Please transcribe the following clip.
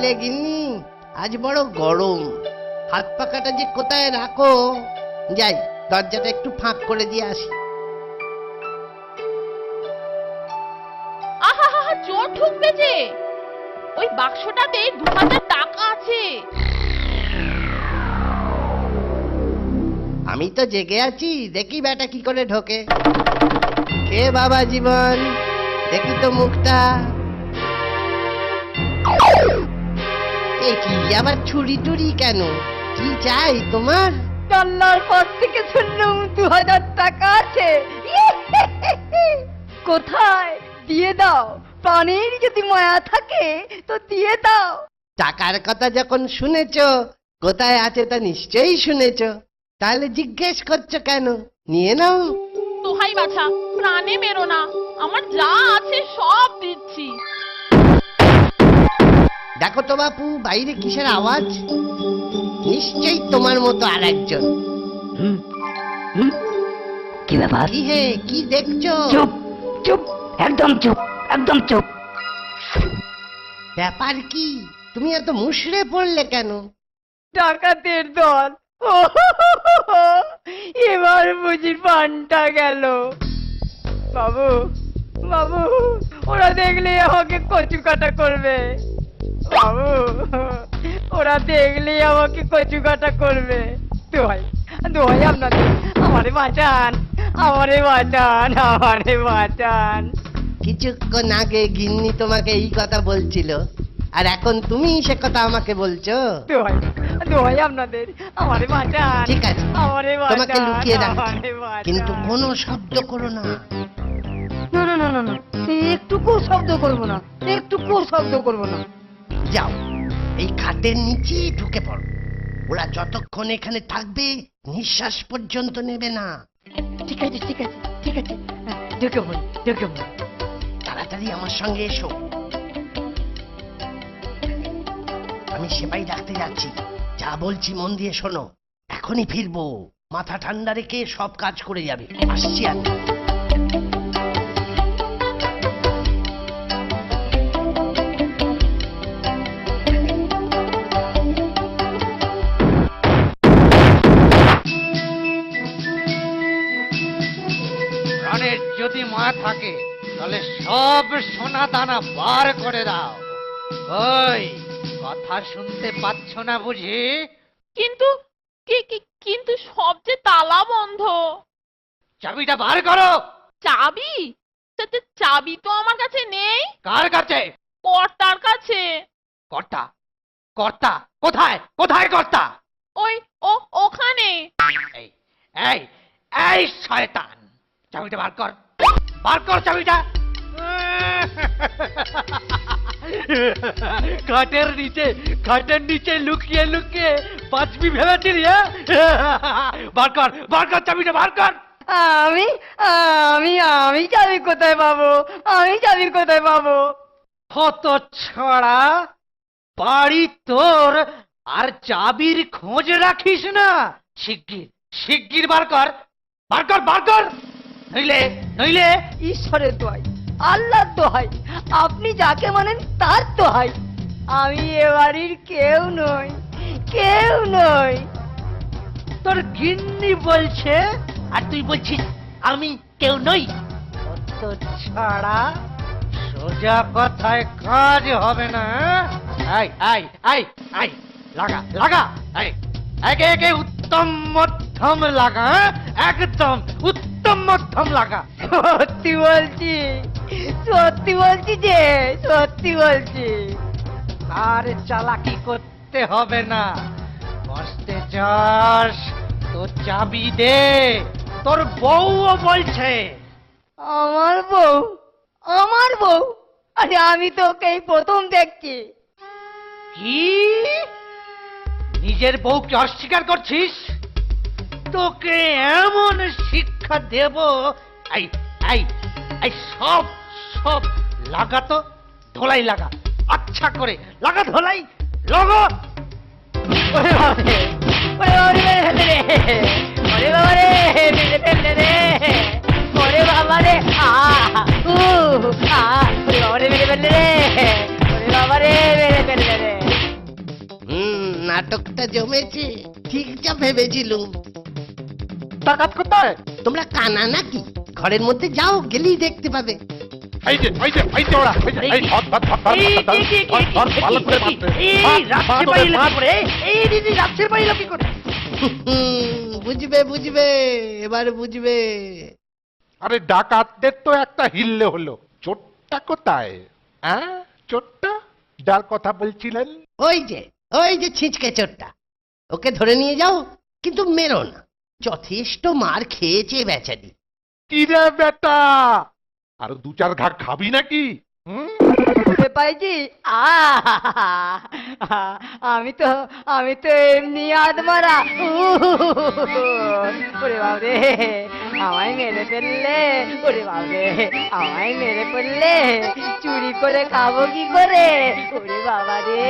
বুঝলে গিন্নি, আজ বড় গরম। হাত পাখাটা যে কোথায় রাখো, যাই দরজাটা একটু ফাঁক করে দিয়ে আসি। আহা হা, চোর ঢুকবে যে। ওই বাক্সটাতে 2000 টাকা আছে। আমি তো জেগে আছি, দেখি বেটা কি করে ঢোকে। কে বাবা জীবন, দেখি তো মুখটা। এ কি আবার ছুরি টুরি কেন? কি চাই তোমার? জানলার পর থেকে শুনলাম 2000 টাকা আছে। কোথায়? দিয়ে দাও, প্রাণের যদি মায়া থাকে তো দিয়ে দাও। টাকার কথা যখন শুনেছো, কোথায় আছে তা নিশ্চয়ই শুনেছো, তাহলে জিজ্ঞেস করছো কেন? নিয়ে নাও। দোহাই বাছা, প্রাণে মেরো না, আমার যা আছে সব দিচ্ছি। দেখো তো বাপু, বাইরে কিসের আওয়াজ? নিশ্চয়ই তোমার মতো আর একজন। কি ব্যাপার? কি হে, কি দেখছো? চুপ চুপ, একদম চুপ, একদম চুপ। ব্যাপার কি? তুমি এত মুষড়ে পড়লে কেন? ডাকাতের দল। এবার বুঝি পানটা গেল। বাবু বাবু, ওরা দেখলে আমাকে কচু কাটা করবে। বাবু, ওরা দেখলে আমাকে কচু কাটা করবে। দোহাই দোহাই আপনাদের, আমারে বাঁচান, আমারে বাঁচান, আমারে বাঁচান। কিছুক্ষণ আগে গিন্নি তোমাকে এই কথা বলছিল, আর এখন তুমি সে কথা আমাকে বলছো? দোহাই দোহাই আপনাদের, আমারে বাঁচান। ঠিক আছে, আমারে বাঁচান, তোমাকে লুকিয়ে রাখছি, আমারে বাঁচান। কিন্তু কোনো শব্দ করো না। না না না না না, একটুকু শব্দ করবো না, একটুকু শব্দ করবো না। যাও, এই খাটের নিচে ঢুকে পড়ো। ওরা যতক্ষণ এখানে থাকবে নিঃশ্বাস পর্যন্ত নেবে না। ঠিক আছে ঠিক আছে ঠিক আছে, ঢুকে পড়ি ঢুকে পড়ি। তাড়াতাড়ি আমার সঙ্গে এসো। আমি সেপাই ডাকতে যাচ্ছি, যা বলছি মন দিয়ে শোনো। এখনই ফিরবো, মাথা ঠান্ডা রেখে সব কাজ করে যাবে। আসছি আমি। প্রাণের যদি মায়া থাকে তাহলে সব সোনা দানা বার করে দাও। ওই কথা শুনতে পাচ্ছ না বুঝি? কিন্তু কিন্তু সব যে তালা বন্ধ। চাবিটা বার করো। চাবি? চাবি তো আমার কাছে নেই। কার কাছে? কর্তার কাছে। কর্তা? কর্তা কোথায়? কোথায় কর্তা? ওই ওখানে। এই এই এই শয়তান, চাবিটা বার কর, বার কর চাবিটা। খাটের নিচে লুকিয়ে লুকিয়ে বাঁচবি ভেবেছিলি? বার কর চাবিটা, বার কর। আমি আমি আমি চাবি কোথায় পাবো? আমি চাবি কোথায় পাবো? হত ছড়া, বাড়ি তোর আর চাবির খোঁজ রাখিস না? শিগগির শিগগির বার কর, বার কর, বার কর, নইলে নইলে। ঈশ্বরের দোহাই, আল্লাহর দোহাই, আপনি যাকে মানেন তার দোহাই, আমি এ বাড়ির কেউ নই, কেউ নই। তোর গিন্নি বলছে আর তুই বলছিস আমি কেউ নই? অত ছাড়া সোজা কথায় কাজ হবে না। আই আই আই আই, লাগা লাগা, আই একে একে উত্তম মধ্যম লাগা, একদম উত্তম মধ্যম লাগা। সত্যি বলছি, সত্যি বলছি যে, সত্যি বলছি। আর চালাকি করতে হবে না, বসতে যাস, তোর চাবি দে, তোর বউও বলছে। আমার বউ? আমার বউ? আরে আমি তো ওকেই প্রথম দেখছি। কি? নিজের বউকে অস্বীকার করছিস? তোকে এমন শিক্ষা দেব। এই এই এই সব সব লাগা, তো ধোলাই লাগা, আচ্ছা করে লাগা, ধোলাই লগো। ওরে বাবারে, ওরে বাবারে, ওরে বাবারে, মেরে ফেললে রে, ওরে বাবারে, ওরে বাবারে মেরে ফেললে রে, ওরে বাবারে মেরে ফেললে রে। নাটকটা জমেছে, ঠিক যা ভেবেছিলুম। ডাকাত কোথায়? তোমরা কানা নাকি? ঘরের মধ্যে যাও, গেলেই দেখতে পাবে। এই যে ওরা, এই ধর, ধর, ধর, ধর, এই, ধর, এই, এই, ধর, ধর, এই, ভালো করে এই, মারতে। এই, মার, রাত্রে মার, পাইলো মার। কি করে? এই দিদি রাত্রে পাইলো কি করে? বুঝবে বুঝবে, এবার বুঝবে। আরে ডাকাতদের তো একটা হিললে হলো। চোরটা কোথায়? হ্যাঁ, চোরটা যার কথা বলছিলেন? ওই যে ছিঁচকে চোরটা, ওকে ধরে নিয়ে যাও, কিন্তু মেরো না। যথেষ্ট মার খেয়েছে বেচারি। কি রে বেটা, আরো 2-4 ঘা খাবি নাকি? পাইছি আমি তো এমনি আদমারা। ওরে বাবরে, আমায় মেরে ফেললে। ওরে বাবরে, আমায় মেরে ফেললে চুরি করে খাবো কি করে? ওরে বাবা রে,